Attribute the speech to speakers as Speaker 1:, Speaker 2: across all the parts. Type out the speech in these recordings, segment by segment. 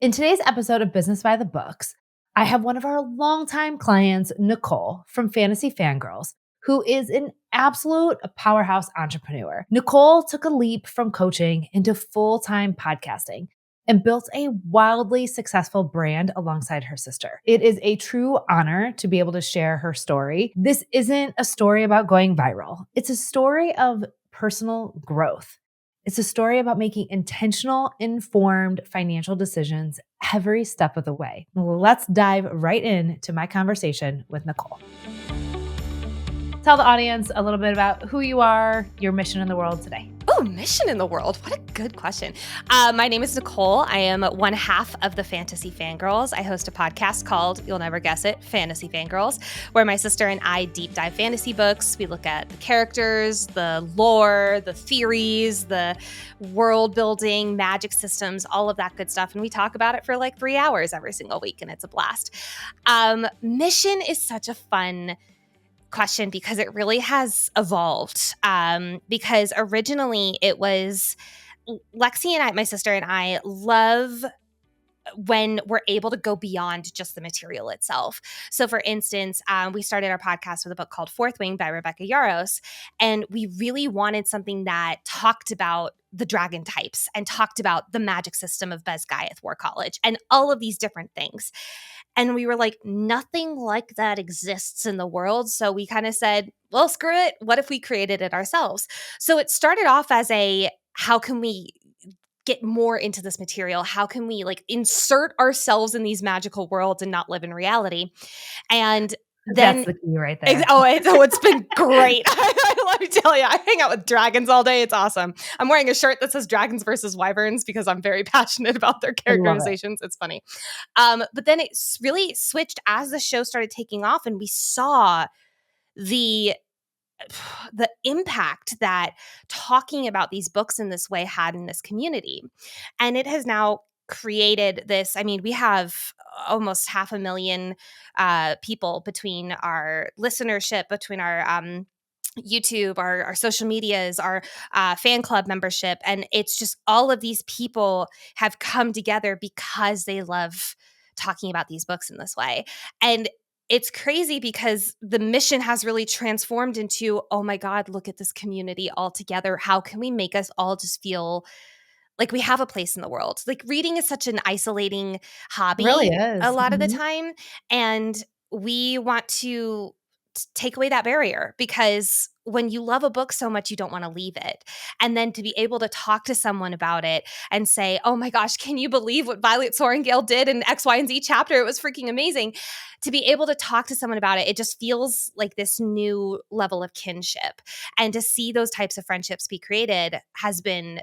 Speaker 1: In today's episode of Business by the Books, I have one of our longtime clients, Nicole from Fantasy Fangirls, who is an absolute powerhouse entrepreneur. Nicole took a leap from coaching into full-time podcasting and built a wildly successful brand alongside her sister. It is a true honor to be able to share her story. This isn't a story about going viral. It's a story of personal growth. It's a story about making intentional, informed financial decisions every step of the way. Let's dive right into my conversation with Nicole. Tell the audience a little bit about who you are, your mission in the world today.
Speaker 2: Oh, mission in the world. What a good question. My name is Nicole. I am one half of the Fantasy Fangirls. I host a podcast called, you'll never guess it, Fantasy Fangirls, where my sister and I deep dive fantasy books. We look at the characters, the lore, the theories, the world building, magic systems, all of that good stuff. And we talk about it for like 3 hours every single week, and it's a blast. Mission is such a fun question because it really has evolved. Because originally it was Lexi and I, my sister and I, love when we're able to go beyond just the material itself. So for instance, we started our podcast with a book called Fourth Wing by Rebecca Yarros, and we really wanted something that talked about the dragon types and talked about the magic system of Besgaiath War College and all of these different things. And we were like, nothing like that exists in the world. So we kind of said, well, screw it. What if we created it ourselves? So it started off as how can we get more into this material? How can we like insert ourselves in these magical worlds and not live in reality? And then
Speaker 1: That's the key right there.
Speaker 2: It's been great. Let me tell you, I hang out with dragons all day. It's awesome. I'm wearing a shirt that says Dragons versus Wyverns because I'm very passionate about their characterizations. It's funny. But then it really switched as the show started taking off, and we saw the impact that talking about these books in this way had in this community. And it has now created this. I mean, we have almost 500,000 people between our listenership, between our YouTube, our social medias, our fan club membership. And it's just all of these people have come together because they love talking about these books in this way. And it's crazy because the mission has really transformed into, oh my God, look at this community all together. How can we make us all just feel like we have a place in the world? Like reading is such an isolating hobby,
Speaker 1: It really is.
Speaker 2: a lot of the time. And we want to take away that barrier because when you love a book so much, you don't want to leave it. And then to be able to talk to someone about it and say, oh my gosh, can you believe what Violet Sorrengail did in X, Y, and Z chapter? It was freaking amazing. To be able to talk to someone about it, it just feels like this new level of kinship. And to see those types of friendships be created has been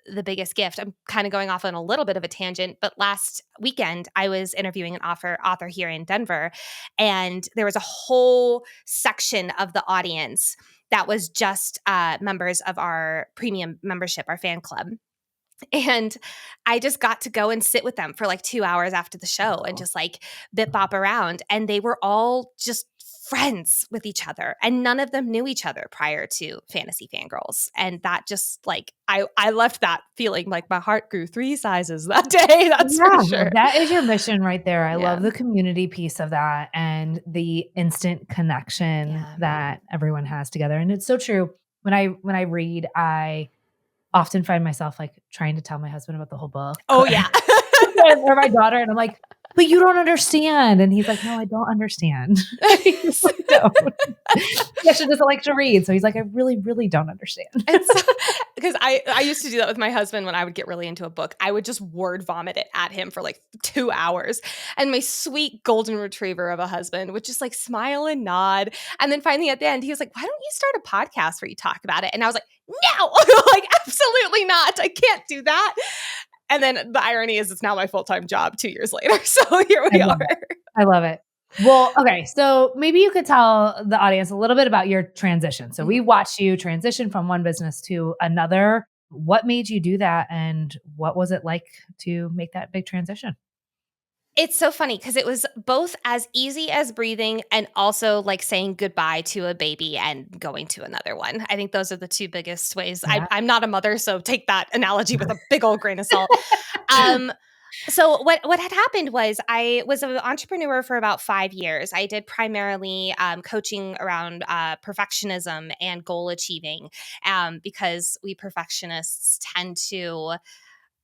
Speaker 2: the biggest gift. I'm kind of going off on a little bit of a tangent, but last weekend I was interviewing an author here in Denver, and there was a whole section of the audience that was just members of our premium membership, our fan club. And I just got to go and sit with them for like 2 hours after the show and just like bip bop around. And they were all just friends with each other, and none of them knew each other prior to Fantasy Fangirls. And that just like I left that feeling like my heart grew 3 sizes that day. That's for sure.
Speaker 1: That is your mission right there. I love the community piece of that and the instant connection that everyone has together. And it's so true. When I read, I often find myself like trying to tell my husband about the whole book.
Speaker 2: Oh yeah.
Speaker 1: Or my daughter, and I'm like, but you don't understand. And he's like, no, I don't understand. He's like, no. She doesn't like to read. So he's like, I really, really don't understand.
Speaker 2: Because I used to do that with my husband when I would get really into a book. I would just word vomit it at him for like 2 hours. And my sweet golden retriever of a husband would just like smile and nod. And then finally at the end, he was like, why don't you start a podcast where you talk about it? And I was like, no, like absolutely not. I can't do that. And then the irony is it's now my full-time job 2 years later. So here we are.
Speaker 1: I love it. Well, okay. So maybe you could tell the audience a little bit about your transition. So we watched you transition from one business to another. What made you do that? And what was it like to make that big transition?
Speaker 2: It's so funny because it was both as easy as breathing and also like saying goodbye to a baby and going to another one. I think those are the 2 biggest ways.
Speaker 1: Yeah.
Speaker 2: I'm not a mother, so take that analogy with a big old grain of salt. So what had happened was I was an entrepreneur for about 5 years. I did primarily coaching around perfectionism and goal achieving, because we perfectionists tend to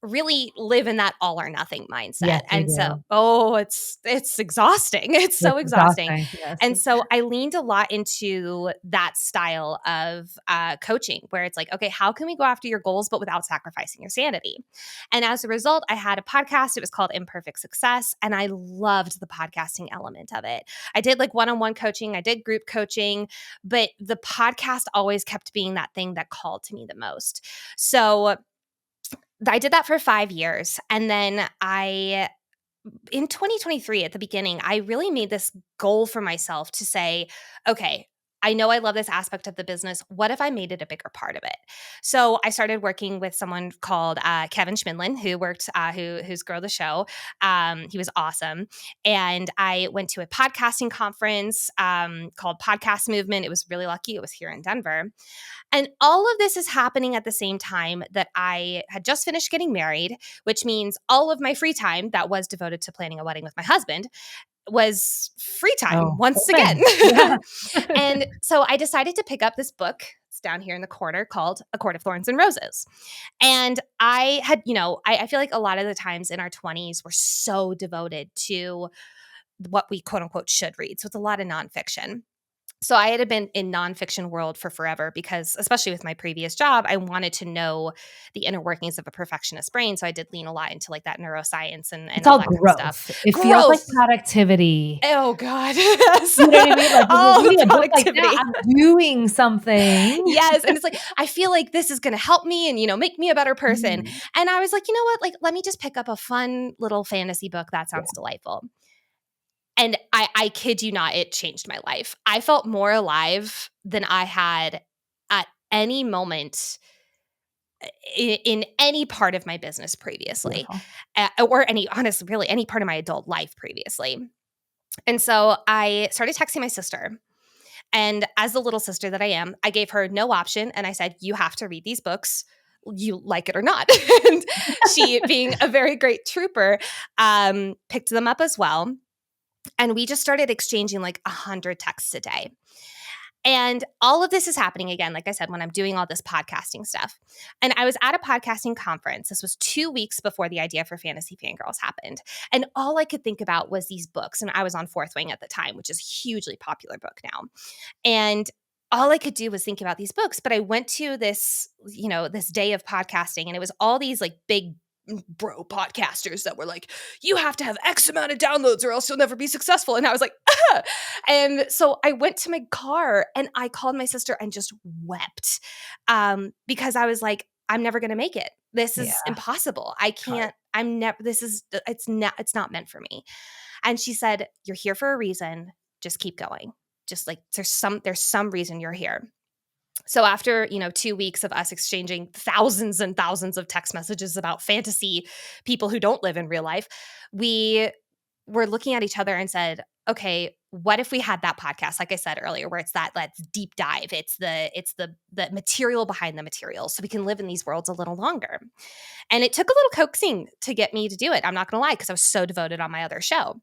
Speaker 2: really live in that all or nothing mindset.
Speaker 1: Yes, we
Speaker 2: And so,
Speaker 1: do.
Speaker 2: it's exhausting. It's so
Speaker 1: It's
Speaker 2: exhausting.
Speaker 1: exhausting. Yes.
Speaker 2: And so I leaned a lot into that style of coaching where it's like, okay, how can we go after your goals, but without sacrificing your sanity? And as a result, I had a podcast. It was called Imperfect Success. And I loved the podcasting element of it. I did like one-on-one coaching. I did group coaching, but the podcast always kept being that thing that called to me the most. So I did that for 5 years. And then in 2023, at the beginning, I really made this goal for myself to say, okay, I know I love this aspect of the business. What if I made it a bigger part of it? So I started working with someone called Kevin Schmidlin, who worked, who's Grow the Show. He was awesome. And I went to a podcasting conference called Podcast Movement. It was really lucky. It was here in Denver. And all of this is happening at the same time that I had just finished getting married, which means all of my free time that was devoted to planning a wedding with my husband was free time
Speaker 1: Oh,
Speaker 2: once again.
Speaker 1: yeah.
Speaker 2: And so I decided to pick up this book. It's down here in the corner called A Court of Thorns and Roses. And I had, I feel like a lot of the times in our 20s, we're so devoted to what we quote unquote should read. So it's a lot of nonfiction. So I had been in nonfiction world for forever because, especially with my previous job, I wanted to know the inner workings of a perfectionist brain. So I did lean a lot into like that neuroscience and
Speaker 1: It's
Speaker 2: all
Speaker 1: all
Speaker 2: that kind of stuff.
Speaker 1: growth. It feels like productivity.
Speaker 2: Oh God. Yes.
Speaker 1: You know what I mean? Like, when you're reading a book like
Speaker 2: productivity.
Speaker 1: that, I'm doing something.
Speaker 2: Yes. And it's like, I feel like this is going to help me and, make me a better person.
Speaker 1: Mhm.
Speaker 2: And I was like, you know what? Like, let me just pick up a fun little fantasy book. That sounds delightful. And I kid you not, it changed my life. I felt more alive than I had at any moment in any part of my business previously,
Speaker 1: Beautiful.
Speaker 2: or honestly, really any part of my adult life previously. And so I started texting my sister. And as the little sister that I am, I gave her no option. And I said, you have to read these books, you like it or not. And she, being a very great trooper, picked them up as well. And we just started exchanging like 100 texts a day. And all of this is happening again, like I said, when I'm doing all this podcasting stuff. And I was at a podcasting conference. This was 2 weeks before the idea for Fantasy Fangirls happened. And all I could think about was these books. And I was on Fourth Wing at the time, which is a hugely popular book now. And all I could do was think about these books. But I went to this, this day of podcasting, and it was all these like big bro podcasters that were like, you have to have X amount of downloads or else you'll never be successful. And I was like, ah! And so I went to my car and I called my sister and just wept, because I was like, I'm never going to make it. This is impossible. I can't, I'm never, it's not meant for me. And she said, you're here for a reason. Just keep going. Just like, there's some reason you're here. So after, 2 weeks of us exchanging thousands and thousands of text messages about fantasy people who don't live in real life, we were looking at each other and said, okay, what if we had that podcast, like I said earlier, where it's let's deep dive. It's the material behind the material, so we can live in these worlds a little longer. And it took a little coaxing to get me to do it. I'm not going to lie, because I was so devoted on my other show.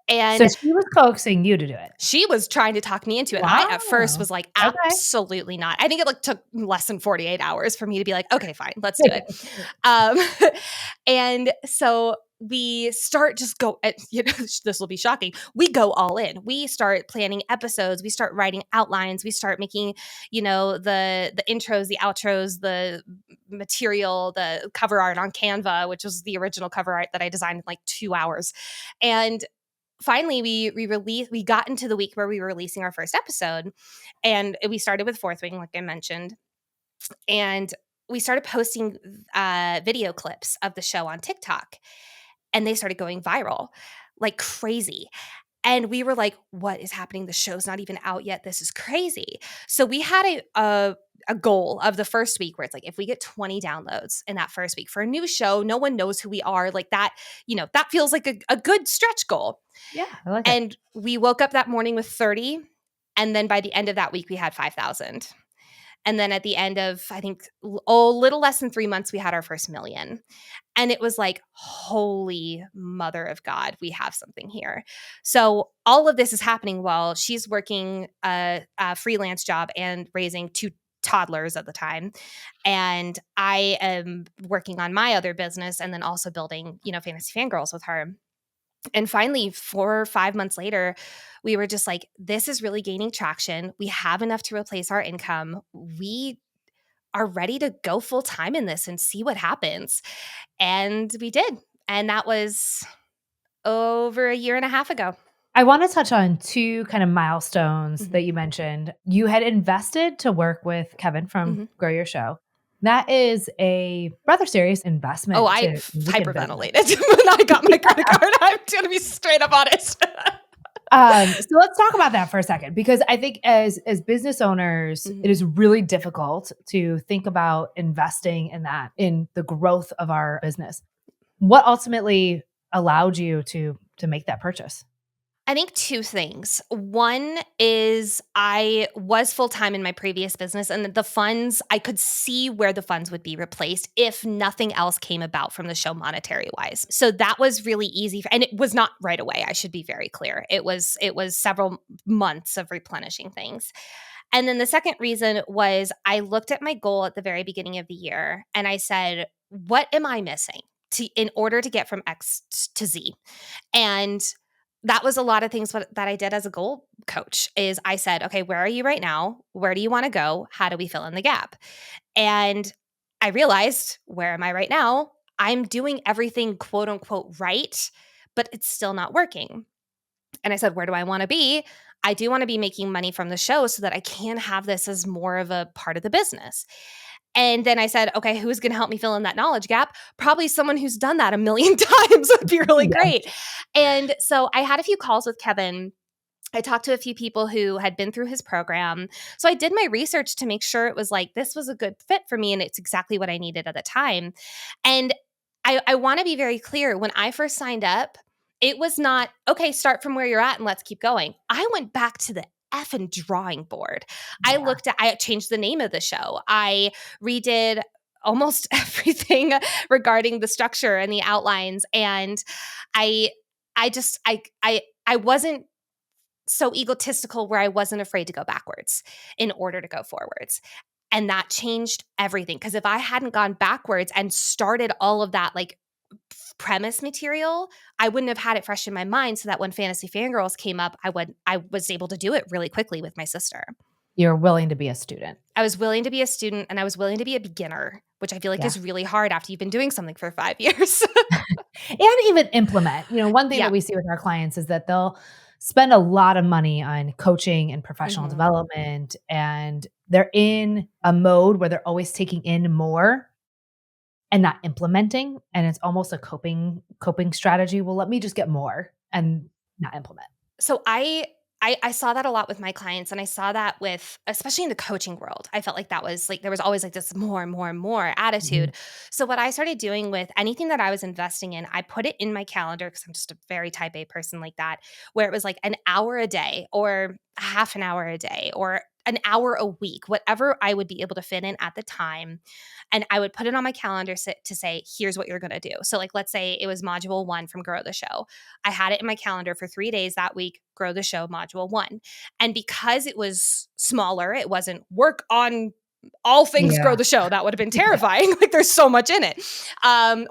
Speaker 2: And
Speaker 1: so she was coaxing you to do it.
Speaker 2: She was trying to talk me into it.
Speaker 1: Wow.
Speaker 2: I at first was like, absolutely not. I think it took less than 48 hours for me to be like, okay, fine, let's do it. And so we start this will be shocking. We go all in. We start planning episodes. We start writing outlines. We start making, the intros, the outros, the material, the cover art on Canva, which was the original cover art that I designed in like 2 hours. And finally, we got into the week where we were releasing our first episode, and we started with Fourth Wing, like I mentioned, and we started posting video clips of the show on TikTok, and they started going viral like crazy. And we were like, what is happening? The show's not even out yet. This is crazy. So we had a goal of the first week where it's like, if we get 20 downloads in that first week for a new show, no one knows who we are. Like that, that feels like a good stretch goal.
Speaker 1: Yeah, I like it.
Speaker 2: And we woke up that morning with 30. And then by the end of that week, we had 5,000. And then at the end of, I think, a little less than 3 months, we had our first million. And it was like, holy mother of God, we have something here. So all of this is happening while she's working a freelance job and raising two toddlers at the time. And I am working on my other business and then also building, Fantasy Fangirls with her. And finally, 4 or 5 months later, we were just like, this is really gaining traction. We have enough to replace our income. We are ready to go full time in this and see what happens. And we did. And that was over a year and a half ago.
Speaker 1: I want to touch on two kind of milestones
Speaker 2: Mhm.
Speaker 1: that you mentioned. You had invested to work with Kevin from
Speaker 2: Mhm.
Speaker 1: Grow Your Show. That is a rather serious
Speaker 2: Oh,
Speaker 1: investment
Speaker 2: I
Speaker 1: to make a business.
Speaker 2: hyperventilated when I got my credit card. I'm going to be straight up honest.
Speaker 1: So let's talk about that for a second, because I think as business owners, it
Speaker 2: Mhm.
Speaker 1: is really difficult to think about investing in that, in the growth of our business. What ultimately allowed you to make that purchase?
Speaker 2: I think two things. One is I was full time in my previous business, and the funds, I could see where the funds would be replaced if nothing else came about from the show monetary wise. So that was really easy. And it was not right away. I should be very clear. It was several months of replenishing things. And then the second reason was I looked at my goal at the very beginning of the year and I said, what am I missing in order to get from X to Z? And that was a lot of things that I did as a goal coach is I said, okay, where are you right now? Where do you want to go? How do we fill in the gap? And I realized, where am I right now? I'm doing everything quote unquote right, but it's still not working. And I said, where do I want to be? I do want to be making money from the show so that I can have this as more of a part of the business. And then I said, okay, who's going to help me fill in that knowledge gap? Probably someone who's done that a million times would be really
Speaker 1: Yeah.
Speaker 2: great. And so I had a few calls with Kevin. I talked to a few people who had been through his program. So I did my research to make sure it was like, this was a good fit for me and it's exactly what I needed at the time. And I want to be very clear. When I first signed up, it was not, okay, start from where you're at and let's keep going. I went back to the effing drawing board.
Speaker 1: Yeah.
Speaker 2: I changed the name of the show. I redid almost everything regarding the structure and the outlines. And I, I wasn't so egotistical where I wasn't afraid to go backwards in order to go forwards. And that changed everything. Because if I hadn't gone backwards and started all of that like premise material, I wouldn't have had it fresh in my mind so that when Fantasy Fangirls came up, I was able to do it really quickly with my sister.
Speaker 1: You're willing to be a student.
Speaker 2: I was willing to be a student and I was willing to be a beginner, which I feel like
Speaker 1: Yeah.
Speaker 2: is really hard after you've been doing something for 5 years.
Speaker 1: And even implement. One thing
Speaker 2: Yeah.
Speaker 1: that we see with our clients is that they'll spend a lot of money on coaching and professional
Speaker 2: Mhm.
Speaker 1: development, and they're in a mode where they're always taking in more and not implementing, and it's almost a coping strategy. Well, let me just get more and not implement.
Speaker 2: So I saw that a lot with my clients and I saw that with especially in the coaching world. I felt like that was like there was always like this more and more and more
Speaker 1: Mhm.
Speaker 2: attitude. So what I started doing with anything that I was investing in, I put it in my calendar because I'm just a very type A person like that, where it was like an hour a day or half an hour a day or an hour a week, whatever I would be able to fit in at the time. And I would put it on my calendar to say, here's what you're going to do. So, like, let's say it was module one from Grow the Show. I had it in my calendar for 3 days that week, Grow the Show module one. And because it was smaller, it wasn't work on all things Grow
Speaker 1: Yeah.
Speaker 2: the Show. That would have been terrifying. Like, there's so much in it.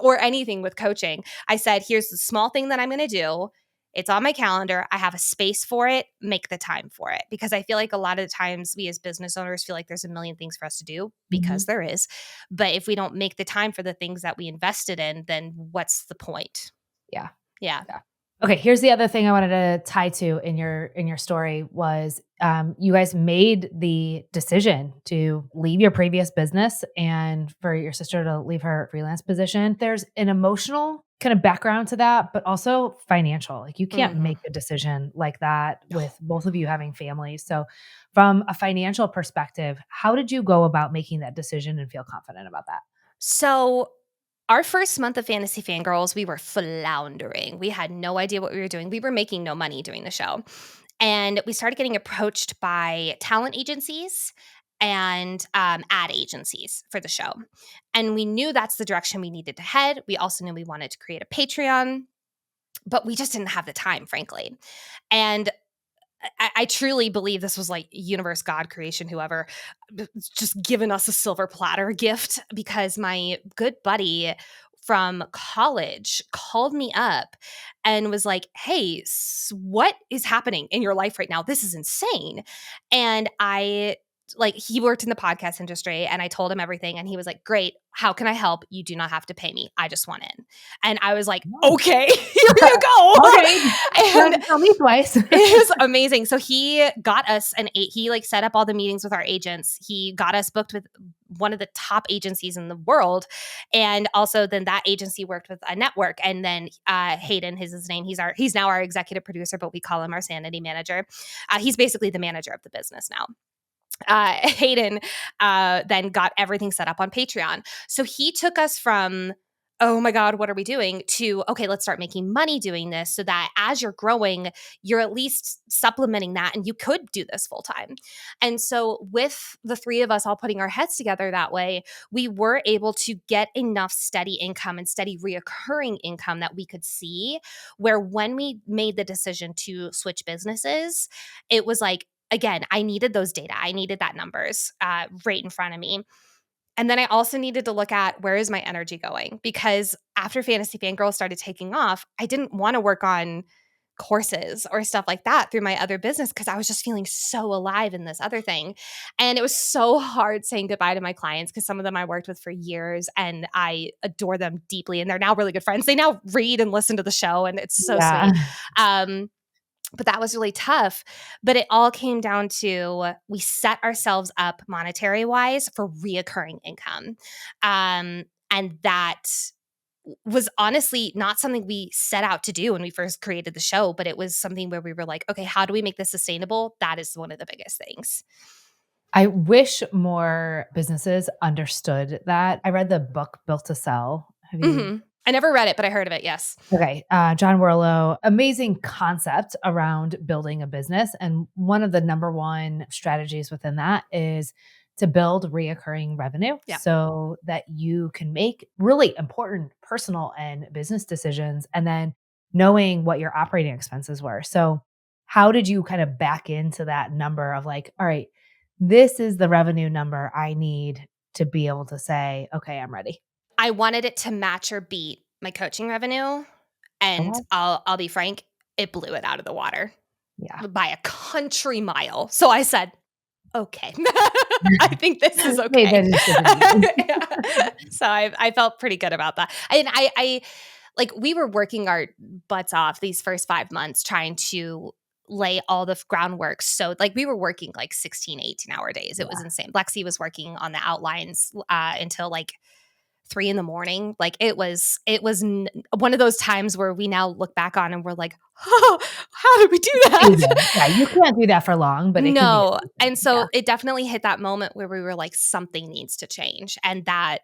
Speaker 2: Or anything with coaching. I said, here's the small thing that I'm going to do. It's on my calendar. I have a space for it. Make the time for it. Because I feel like a lot of the times we as business owners feel like there's a million things for us to do because
Speaker 1: Mhm.
Speaker 2: there is. But if we don't make the time for the things that we invested in, then what's the point?
Speaker 1: Yeah.
Speaker 2: Yeah.
Speaker 1: Yeah. Okay, here's the other thing I wanted to tie to in your story was, you guys made the decision to leave your previous business and for your sister to leave her freelance position. There's an emotional kind of background to that, but also financial. Like, you can't
Speaker 2: Mhm.
Speaker 1: make a decision like that with both of you having families. So from a financial perspective, how did you go about making that decision and feel confident about that?
Speaker 2: So, our first month of Fantasy Fangirls, we were floundering. We had no idea what we were doing. We were making no money doing the show. And we started getting approached by talent agencies and ad agencies for the show. And we knew that's the direction we needed to head. We also knew we wanted to create a Patreon, but we just didn't have the time, frankly. And I truly believe this was like universe, God, creation, whoever, just given us a silver platter gift, because my good buddy from college called me up and was like, "Hey, what is happening in your life right now? This is insane." And he worked in the podcast industry, and I told him everything, and he was like, "Great, how can I help? You do not have to pay me. I just want in." And I was like,
Speaker 1: Oh.
Speaker 2: "Okay, here you go."
Speaker 1: Okay.
Speaker 2: And
Speaker 1: Tell me twice.
Speaker 2: it was amazing. So he got us he like set up all the meetings with our agents. He got us booked with one of the top agencies in the world. And also then that agency worked with a network. And then Hayden is his name. He's now our executive producer, but we call him our sanity manager. He's basically the manager of the business now. Hayden then got everything set up on Patreon. So he took us from, oh my God, what are we doing, to, okay, let's start making money doing this, so that as you're growing, you're at least supplementing that and you could do this full time. And so with the three of us all putting our heads together that way, we were able to get enough steady income and steady reoccurring income that we could see, where when we made the decision to switch businesses, it was like, again, I needed those data. I needed that numbers right in front of me. And then I also needed to look at, where is my energy going? Because after Fantasy Fangirl started taking off, I didn't want to work on courses or stuff like that through my other business, because I was just feeling so alive in this other thing. And it was so hard saying goodbye to my clients, because some of them I worked with for years and I adore them deeply. And they're now really good friends. They now read and listen to the show, and it's so
Speaker 1: Yeah.
Speaker 2: sweet. But that was really tough. But it all came down to, we set ourselves up monetary wise for reoccurring income. And that was honestly not something we set out to do when we first created the show, but it was something where we were like, okay, how do we make this sustainable? That is one of the biggest things.
Speaker 1: I wish more businesses understood that. I read the book Built to Sell. Have you?
Speaker 2: Mm-hmm. I never read it, but I heard of it. Yes.
Speaker 1: Okay. John Warlow, amazing concept around building a business. And one of the number one strategies within that is to build reoccurring revenue,
Speaker 2: Yeah.
Speaker 1: so that you can make really important personal and business decisions, and then knowing what your operating expenses were. So how did you kind of back into that number of like, all right, this is the revenue number I need to be able to say, okay, I'm ready?
Speaker 2: I wanted it to match or beat my coaching revenue. And
Speaker 1: Okay.
Speaker 2: I'll be frank, it blew it out of the water
Speaker 1: Yeah.
Speaker 2: by a country mile. So I said, okay, I think this is okay.
Speaker 1: Maybe that is
Speaker 2: Yeah. So I felt pretty good about that. And I like, we were working our butts off these first 5 months trying to lay all the groundwork. So like, we were working like 16, 18-hour days. It was insane. Lexi was working on the outlines until like 3 a.m. Like, it was one of those times where we now look back on and we're like, oh, how did we do that?
Speaker 1: Yeah, you can't do that for long, but it
Speaker 2: No.
Speaker 1: can be.
Speaker 2: And so
Speaker 1: Yeah.
Speaker 2: it definitely hit that moment where we were like, something needs to change. And that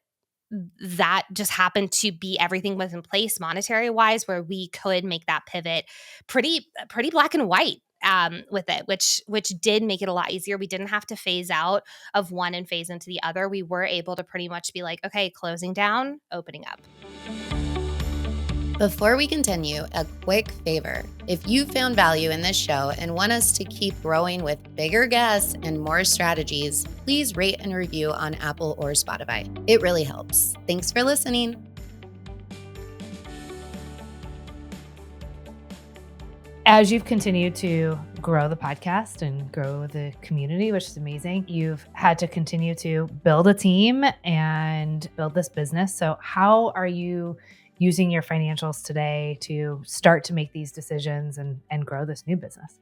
Speaker 2: just happened to be, everything was in place monetary wise, where we could make that pivot pretty black and white with it, which did make it a lot easier. We didn't have to phase out of one and phase into the other. We were able to pretty much be like, okay, closing down, opening up.
Speaker 3: Before we continue, a quick favor. If you found value in this show and want us to keep growing with bigger guests and more strategies, please rate and review on Apple or Spotify. It really helps. Thanks for listening.
Speaker 1: As you've continued to grow the podcast and grow the community, which is amazing, you've had to continue to build a team and build this business. So how are you using your financials today to start to make these decisions and grow this new business?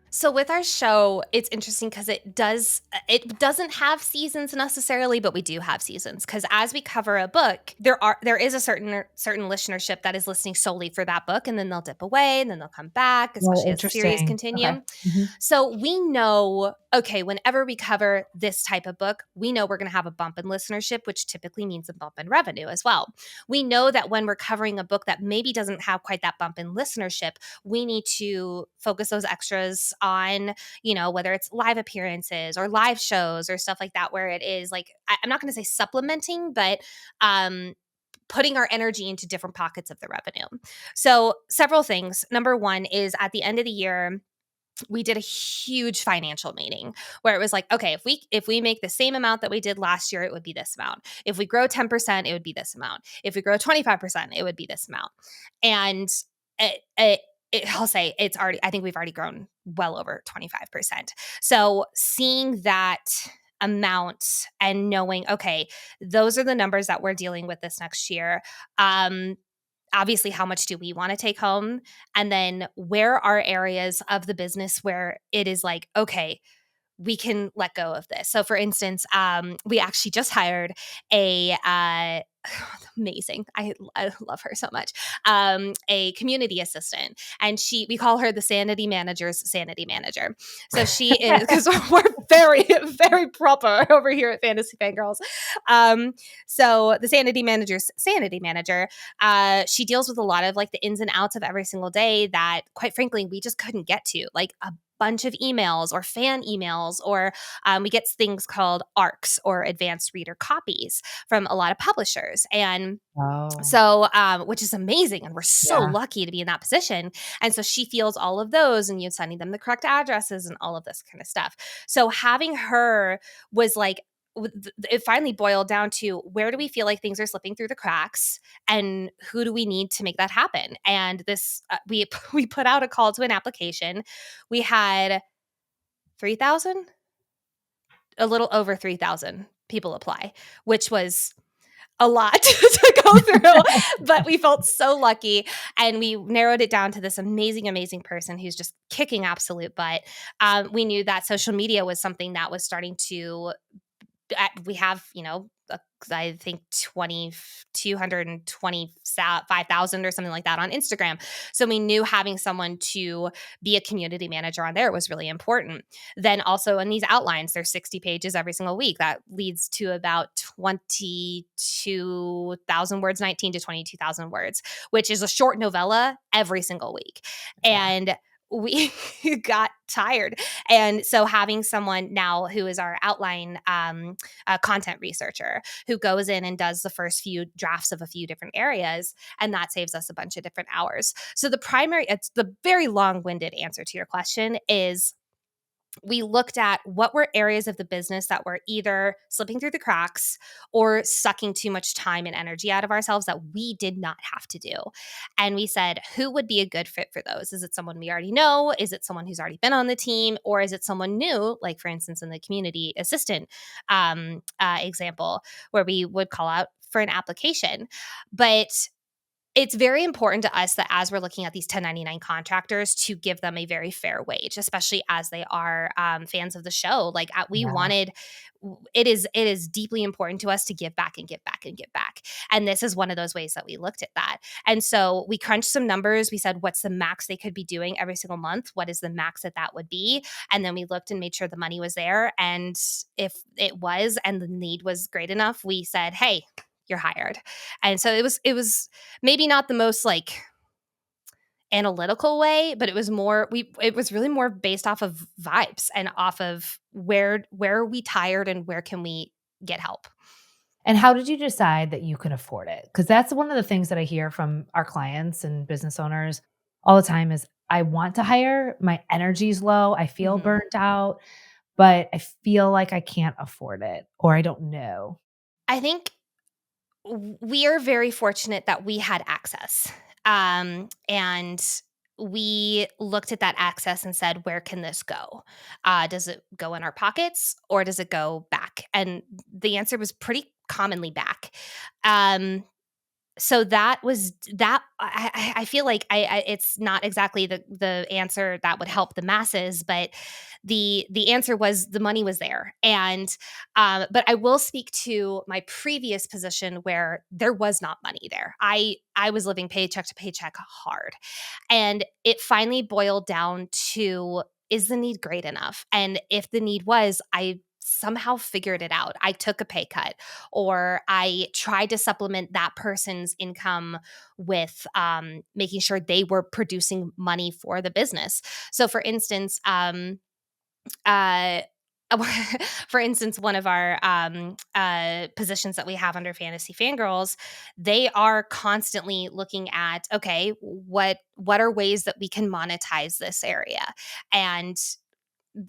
Speaker 2: So with our show, it's interesting because it doesn't have seasons necessarily, but we do have seasons, because as we cover a book, there is a certain listenership that is listening solely for that book, and then they'll dip away and then they'll come back, especially as the series continue.
Speaker 1: Okay. Mm-hmm.
Speaker 2: So we know, okay, whenever we cover this type of book, we know we're going to have a bump in listenership, which typically means a bump in revenue as well. We know that when we're covering a book that maybe doesn't have quite that bump in listenership, we need to focus those extras on, whether it's live appearances or live shows or stuff like that, where it is like, I'm not going to say supplementing, but putting our energy into different pockets of the revenue. So several things. Number one is at the end of the year, we did a huge financial meeting where it was like, okay, if we make the same amount that we did last year, it would be this amount. If we grow 10%, it would be this amount. If we grow 25%, it would be this amount. And I'll say I think we've already grown well over 25%. So seeing that amount and knowing, okay, those are the numbers that we're dealing with this next year. Obviously, how much do we want to take home? And then where are areas of the business where it is like, okay, we can let go of this. So for instance, we actually just hired a amazing. I love her so much. A community assistant, and we call her the sanity manager's sanity manager. So she is, because we're very, very proper over here at Fantasy Fangirls. So the sanity manager's sanity manager, she deals with a lot of like the ins and outs of every single day that, quite frankly, we just couldn't get to, like a bunch of emails or fan emails, or we get things called ARCs, or advanced reader copies, from a lot of publishers. And so, which is amazing. And we're so lucky to be in that position. And so she feels all of those, and you're sending them the correct addresses and all of this kind of stuff. So having her was like, it finally boiled down to, where do we feel like things are slipping through the cracks, and who do we need to make that happen? And this, we put out a call to an application. We had 3,000, a little over 3,000 people apply, which was a lot to go through, but we felt so lucky, and we narrowed it down to this amazing, amazing person who's just kicking absolute butt. We knew that social media was something that was starting to, we have, I think 225,000 or something like that on Instagram. So we knew having someone to be a community manager on there was really important. Then also in these outlines, there's 60 pages every single week. That leads to about 22,000 words, 19 to 22,000 words, which is a short novella every single week. And we got tired. And so having someone now who is our outline content researcher, who goes in and does the first few drafts of a few different areas, and that saves us a bunch of different hours. So it's the very long-winded answer to your question is, we looked at what were areas of the business that were either slipping through the cracks or sucking too much time and energy out of ourselves that we did not have to do. And we said, who would be a good fit for those? Is it someone we already know? Is it someone who's already been on the team? Or is it someone new, like for instance, in the community assistant example, where we would call out for an application? But it's very important to us that as we're looking at these 1099 contractors, to give them a very fair wage, especially as they are fans of the show. Like it is deeply important to us to give back and give back and give back. And this is one of those ways that we looked at that. And so we crunched some numbers. We said, what's the max they could be doing every single month? What is the max that would be? And then we looked and made sure the money was there. And if it was, and the need was great enough, we said, hey, you're hired. And so it was maybe not the most like analytical way, but it was really more based off of vibes and off of where are we tired and where can we get help.
Speaker 1: And how did you decide that you could afford it? Because that's one of the things that I hear from our clients and business owners all the time is, I want to hire, my energy's low, I feel burnt out, but I feel like I can't afford it, or I don't know.
Speaker 2: I think we are very fortunate that we had access. And we looked at that access and said, where can this go? Does it go in our pockets, or does it go back? And the answer was pretty commonly back. So that was that. I feel like it's not exactly the answer that would help the masses, but the answer was the money was there. And but I will speak to my previous position where there was not money there. I was living paycheck to paycheck hard, and it finally boiled down to, is the need great enough? And if the need was, I somehow figured it out. I took a pay cut, or I tried to supplement that person's income with making sure they were producing money for the business. So, for instance, uh, for instance, one of our positions that we have under Fantasy Fangirls, they are constantly looking at, okay, what are ways that we can monetize this area, and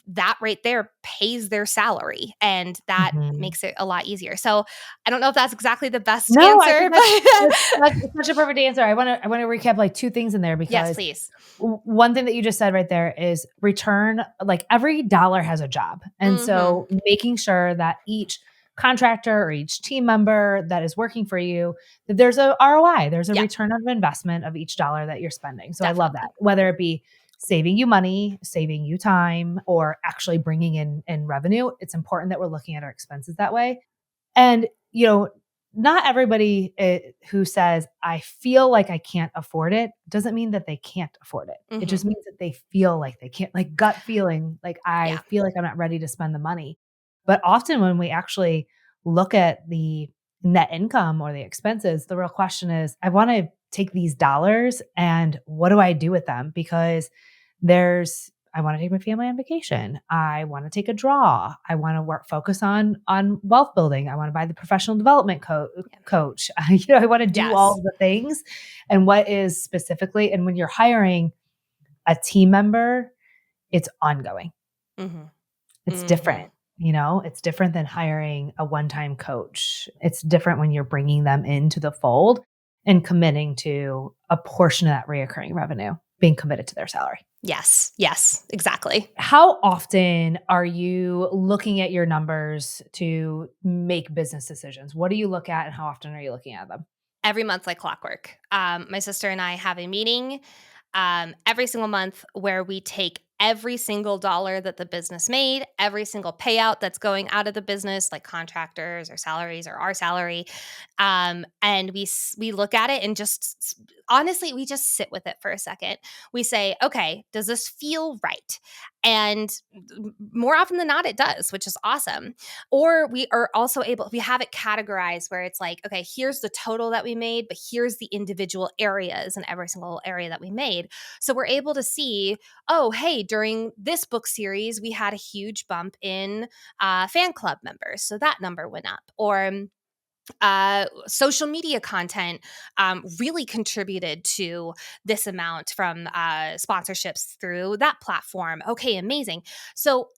Speaker 2: that right there pays their salary, and that
Speaker 1: Mhm.
Speaker 2: makes it a lot easier. So I don't know if that's exactly the best
Speaker 1: No, I
Speaker 2: answer,
Speaker 1: think that's
Speaker 2: but
Speaker 1: it's such a perfect answer. I wanna recap like 2 things in there
Speaker 2: yes,
Speaker 1: because
Speaker 2: please.
Speaker 1: one thing that you just said right there is return, like every dollar has a job. And
Speaker 2: Hmm.
Speaker 1: so making sure that each contractor or each team member that is working for you, that there's a ROI, there's a
Speaker 2: Yeah,
Speaker 1: return on investment of each dollar that you're spending. So I love that.
Speaker 2: definitely.
Speaker 1: Whether it be saving you money, saving you time, or actually bringing in revenue, it's important that we're looking at our expenses that way. And, not everybody who says, I feel like I can't afford it, doesn't mean that they can't afford it. It
Speaker 2: Hmm.
Speaker 1: just means that they feel like they can't, like gut feeling, like I
Speaker 2: Yeah.
Speaker 1: feel like I'm not ready to spend the money. But often when we actually look at the net income or the expenses, the real question is, I want to take these dollars and what do I do with them? Because I want to take my family on vacation. I want to take a draw. I want to focus on wealth building. I want to buy the professional development
Speaker 2: Yeah.
Speaker 1: coach. I want to do all
Speaker 2: Yes.
Speaker 1: of the things. And what is specifically, and when you're hiring a team member, it's ongoing.
Speaker 2: Hmm.
Speaker 1: It's
Speaker 2: Hmm.
Speaker 1: different. It's different than hiring a one-time coach. It's different when you're bringing them into the fold and committing to a portion of that reoccurring revenue, being committed to their salary.
Speaker 2: Yes. Yes. Exactly.
Speaker 1: How often are you looking at your numbers to make business decisions? What do you look at and how often are you looking at them?
Speaker 2: Every month, like clockwork. My sister and I have a meeting every single month where we take every single dollar that the business made, every single payout that's going out of the business, like contractors or salaries or our salary, and we look at it and honestly, we just sit with it for a second. We say, okay, does this feel right? And more often than not, it does, which is awesome. Or we are also we have it categorized where it's like, okay, here's the total that we made, but here's the individual areas in every single area that we made. So we're able to see, oh, hey, during this book series, we had a huge bump in fan club members. So that number went up. Or social media content really contributed to this amount from sponsorships through that platform. Okay, amazing. So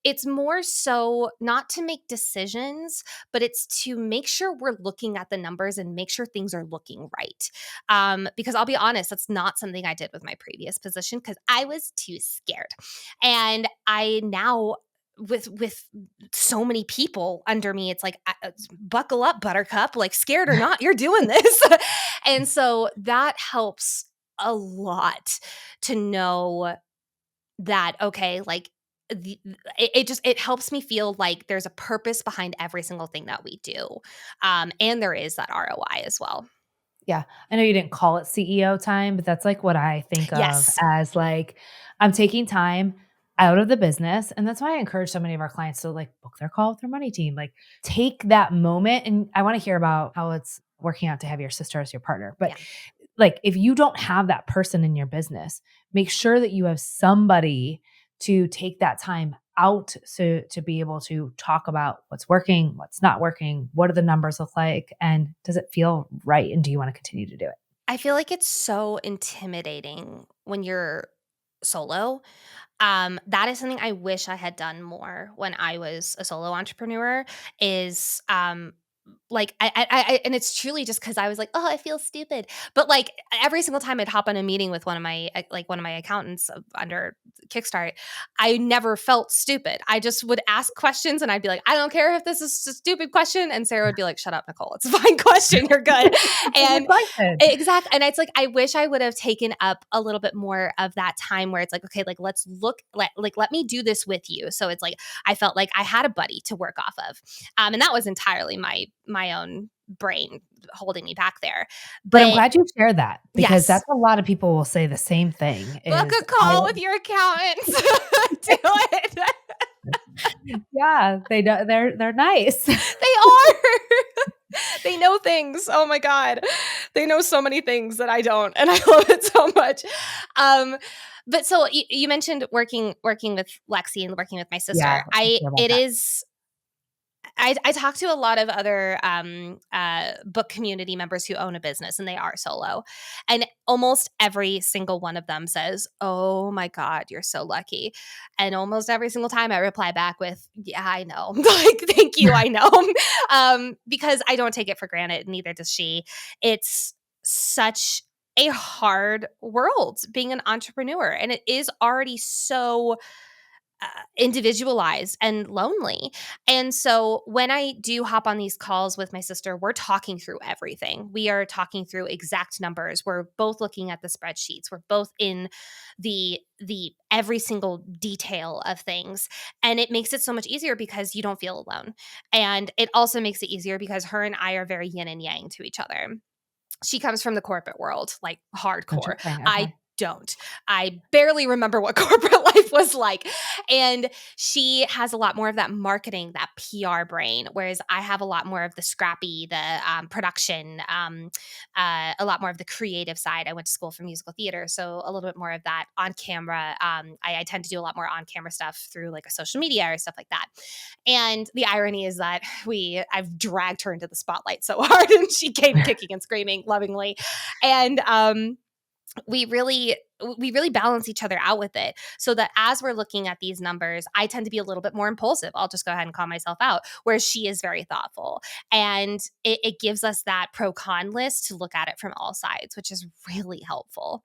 Speaker 2: it's more so not to make decisions, but it's to make sure we're looking at the numbers and make sure things are looking right. Because I'll be honest, that's not something I did with my previous position because I was too scared, and I now with so many people under me, it's like, buckle up, buttercup, like scared or not, you're doing this. And so that helps a lot to know that, okay, like it helps me feel like there's a purpose behind every single thing that we do. And there is that ROI as well.
Speaker 1: Yeah. I know you didn't call it CEO time, but that's like what I think of
Speaker 2: Yes.
Speaker 1: as like I'm taking time out of the business. And that's why I encourage so many of our clients to like book their call with their money team. Like take that moment. And I want to hear about how it's working out to have your sister as your partner. But
Speaker 2: Yeah.
Speaker 1: like if you don't have that person in your business, make sure that you have somebody to take that time out to be able to talk about what's working, what's not working, what do the numbers look like, and does it feel right, and do you want to continue to do it?
Speaker 2: I feel like it's so intimidating when you're solo. That is something I wish I had done more when I was a solo entrepreneur is, like, and it's truly just because I was like, "Oh, I feel stupid." But, like, every single time I'd hop on a meeting with one of my accountants under Kickstart, I never felt stupid. I just would ask questions, and I'd be like, "I don't care if this is a stupid question," and Sarah would be like, "Shut up, Nicole. It's a fine question. You're good."
Speaker 1: It's a good
Speaker 2: And
Speaker 1: question.
Speaker 2: exactly, and it's like, I wish I would have taken up a little bit more of that time where it's like, "Okay, like, let's let me do this with you." So it's like, I felt like I had a buddy to work off of. And that was entirely my own brain holding me back there.
Speaker 1: But I'm
Speaker 2: But
Speaker 1: glad you shared that because
Speaker 2: yes,
Speaker 1: that's a lot of people will say the same thing
Speaker 2: book
Speaker 1: is
Speaker 2: a
Speaker 1: I
Speaker 2: call with your accountant. Do it.
Speaker 1: Yeah, they're nice.
Speaker 2: They are. They know things. Oh my God. They know so many things that I don't, and I love it so much. But so you mentioned working with Lexi and working with my sister.
Speaker 1: Yeah, let's hear about that.
Speaker 2: I talk to a lot of other book community members who own a business and they are solo. And almost every single one of them says, "Oh my God, you're so lucky." And almost every single time I reply back with, "Yeah, I know." Like, thank you, I know. Because I don't take it for granted, neither does she. It's such a hard world being an entrepreneur. And it is already so individualized and lonely. And so when I do hop on these calls with my sister, we're talking through everything. We are talking through exact numbers. We're both looking at the spreadsheets. We're both in the every single detail of things. And it makes it so much easier because you don't feel alone. And it also makes it easier because her and I are very yin and yang to each other. She comes from the corporate world, like hardcore.
Speaker 1: Interesting. Okay.
Speaker 2: I don't. I barely remember what corporate life was like. And she has a lot more of that marketing, that PR brain, whereas I have a lot more of the scrappy, the production, a lot more of the creative side. I went to school for musical theater, so a little bit more of that on camera. I tend to do a lot more on camera stuff through like a social media or stuff like that. And the irony is that I've dragged her into the spotlight so hard, and she came kicking and screaming lovingly. And we really balance each other out with it, so that as we're looking at these numbers, I tend to be a little bit more impulsive. I'll just go ahead and call myself out, whereas she is very thoughtful. And it gives us that pro-con list to look at it from all sides, which is really helpful.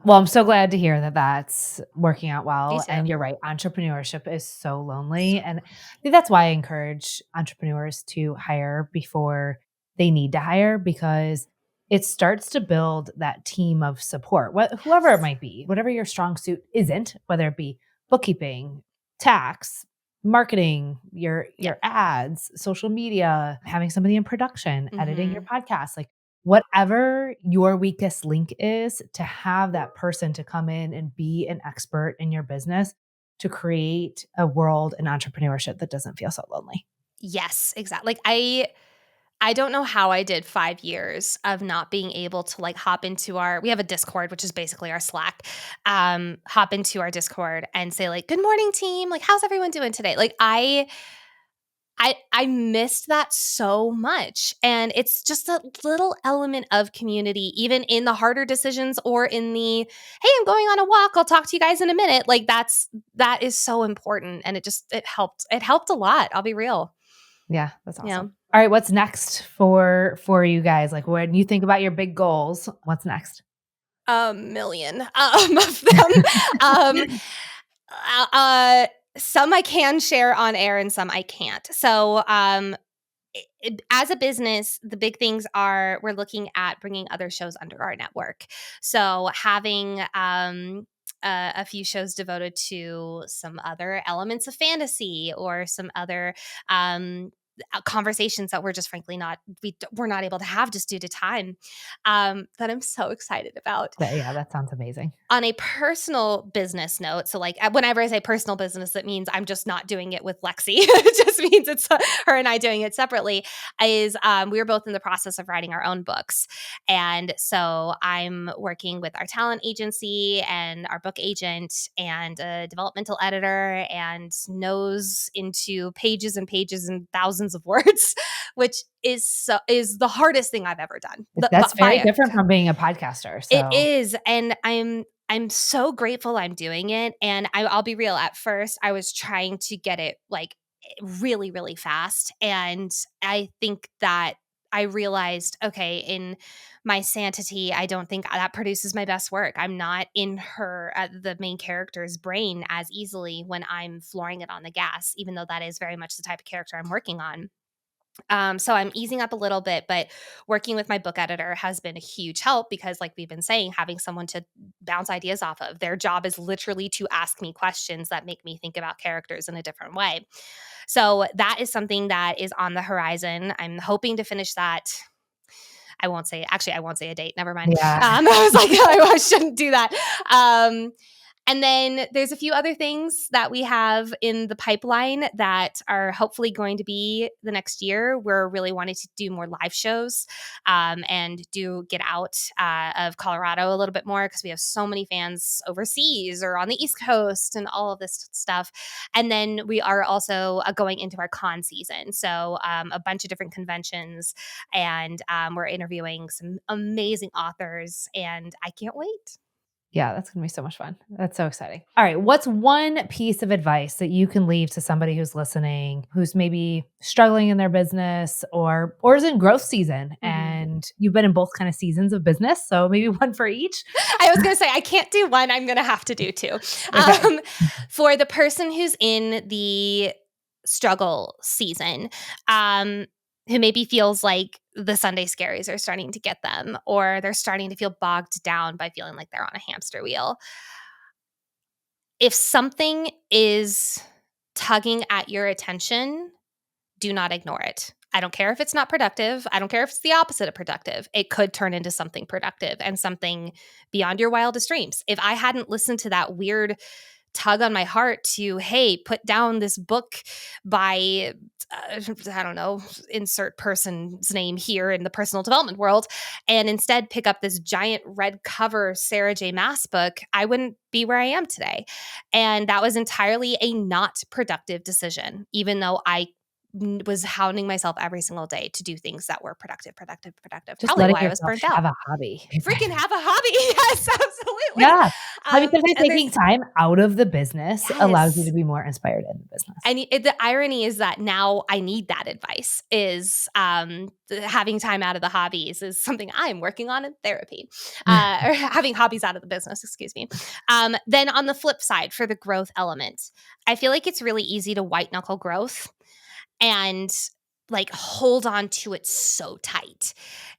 Speaker 1: Well, I'm so glad to hear that that's working out
Speaker 2: Me
Speaker 1: well.
Speaker 2: too.
Speaker 1: And you're right, entrepreneurship is so lonely. And I think that's why I encourage entrepreneurs to hire before they need to hire, because it starts to build that team of support, whoever it might be, whatever your strong suit isn't, whether it be bookkeeping, tax, marketing, your ads, social media, having somebody in production, editing your podcast, like whatever your weakest link is, to have that person to come in and be an expert in your business to create a world in entrepreneurship that doesn't feel so lonely.
Speaker 2: Yes, exactly. Like I don't know how I did 5 years of not being able to like hop into we have a Discord, which is basically our Slack. Hop into our Discord and say like, "Good morning, team. Like, how's everyone doing today?" Like I missed that so much. And it's just a little element of community, even in the harder decisions or in the, "Hey, I'm going on a walk. I'll talk to you guys in a minute." Like that is so important. And it helped a lot. I'll be real.
Speaker 1: Yeah, that's awesome.
Speaker 2: Yeah.
Speaker 1: All right, what's next for you guys? Like when you think about your big goals, what's next?
Speaker 2: A million of them. Some I can share on air and some I can't. So as a business, the big things are we're looking at bringing other shows under our network. So having a few shows devoted to some other elements of fantasy or some other conversations that we're just frankly we're not able to have just due to time, that I'm so excited about.
Speaker 1: Yeah, that sounds amazing.
Speaker 2: On a personal business note, so like whenever I say personal business, that means I'm just not doing it with Lexi. It just means it's her and I doing it separately. We were both in the process of writing our own books, and so I'm working with our talent agency and our book agent and a developmental editor, and nose into pages and pages and thousands of words, which is the hardest thing I've ever done.
Speaker 1: That's very different from being a podcaster. So.
Speaker 2: It is, and I'm so grateful I'm doing it. And I'll be real. At first, I was trying to get it like really, really fast, and I think that I realized, okay, in my sanity, I don't think that produces my best work. I'm not in the main character's brain as easily when I'm flooring it on the gas, even though that is very much the type of character I'm working on. So I'm easing up a little bit, but working with my book editor has been a huge help because, like we've been saying, having someone to bounce ideas off of, their job is literally to ask me questions that make me think about characters in a different way. So that is something that is on the horizon. I'm hoping to finish that. I won't say a date. Never mind.
Speaker 1: Yeah.
Speaker 2: I was like, I shouldn't do that. And then there's a few other things that we have in the pipeline that are hopefully going to be the next year. We're really wanting to do more live shows and get out of Colorado a little bit more because we have so many fans overseas or on the East Coast and all of this stuff. And then we are also going into our con season. So a bunch of different conventions, and we're interviewing some amazing authors, and I can't wait.
Speaker 1: Yeah, that's going to be so much fun. That's so exciting. All right. What's one piece of advice that you can leave to somebody who's listening, who's maybe struggling in their business or is in growth season, and you've been in both kind of seasons of business? So maybe one for each.
Speaker 2: I was going to say, I can't do one. I'm going to have to do two.
Speaker 1: Okay.
Speaker 2: For the person who's in the struggle season, who maybe feels like the Sunday scaries are starting to get them, or they're starting to feel bogged down by feeling like they're on a hamster wheel. If something is tugging at your attention, do not ignore it. I don't care if it's not productive. I don't care if it's the opposite of productive. It could turn into something productive and something beyond your wildest dreams. If I hadn't listened to that weird tug on my heart to, hey, put down this book by, I don't know, insert person's name here in the personal development world, and instead pick up this giant red cover Sarah J. Maas book, I wouldn't be where I am today. And that was entirely a not productive decision, even though I was hounding myself every single day to do things that were productive.
Speaker 1: Just
Speaker 2: Probably
Speaker 1: letting
Speaker 2: why I was burnt out.
Speaker 1: have a hobby.
Speaker 2: Freaking have a hobby. Yes, absolutely.
Speaker 1: Yeah. I mean, sometimes
Speaker 2: and
Speaker 1: taking time out of the business allows you
Speaker 2: Yes.
Speaker 1: to be more inspired in the business.
Speaker 2: And the irony is that now I need that advice, is having time out of the hobbies is something I'm working on in therapy, or having hobbies out of the business, excuse me. Then on the flip side, for the growth element, I feel like it's really easy to white knuckle growth and like hold on to it so tight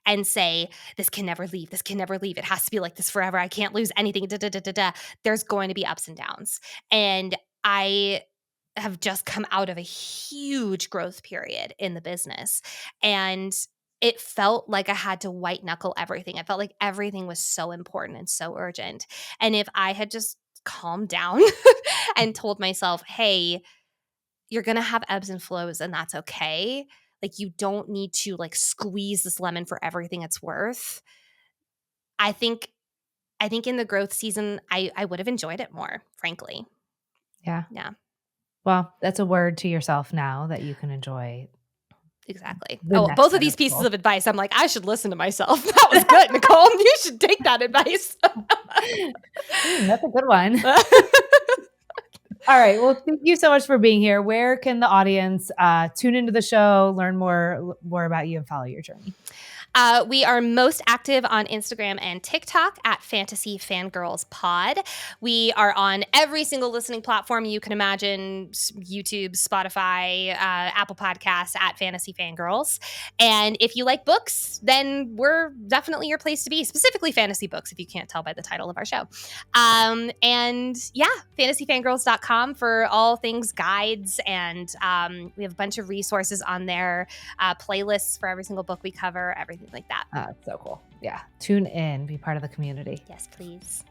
Speaker 2: and say, this can never leave. This can never leave. It has to be like this forever. I can't lose anything. There's going to be ups and downs. And I have just come out of a huge growth period in the business. And it felt like I had to white knuckle everything. I felt like everything was so important and so urgent. And if I had just calmed down and told myself, hey, you're going to have ebbs and flows, and that's okay. Like, you don't need to like squeeze this lemon for everything it's worth. I think in the growth season, I would have enjoyed it more, frankly.
Speaker 1: Yeah.
Speaker 2: Yeah.
Speaker 1: Well, that's a word to yourself now that you can enjoy.
Speaker 2: Exactly.
Speaker 1: The next
Speaker 2: Both of
Speaker 1: set
Speaker 2: these
Speaker 1: of
Speaker 2: pieces
Speaker 1: goals.
Speaker 2: of advice, I'm like, I should listen to myself. That was good, Nicole. You should take that advice.
Speaker 1: That's a good one. All right. Well, thank you so much for being here. Where can the audience tune into the show, learn more about you, and follow your journey?
Speaker 2: We are most active on Instagram and TikTok at Fantasy Fangirls Pod. We are on every single listening platform you can imagine: YouTube, Spotify, Apple Podcasts at Fantasy Fangirls. And if you like books, then we're definitely your place to be, specifically fantasy books, if you can't tell by the title of our show. And yeah, fantasyfangirls.com for all things guides. And we have a bunch of resources on there, playlists for every single book we cover, everything like that.
Speaker 1: That's so cool. Yeah. Tune in, be part of the community.
Speaker 2: Yes, please.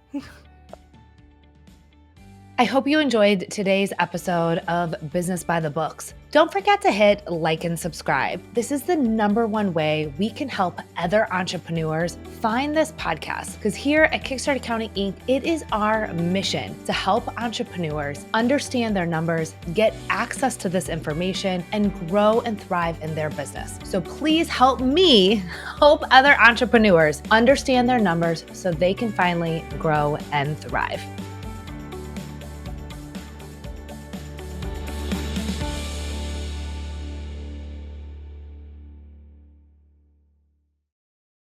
Speaker 1: I hope you enjoyed today's episode of Business by the Books. Don't forget to hit like and subscribe. This is the #1 way we can help other entrepreneurs find this podcast, because here at Kickstart Accounting Inc., it is our mission to help entrepreneurs understand their numbers, get access to this information, and grow and thrive in their business. So please help me help other entrepreneurs understand their numbers so they can finally grow and thrive.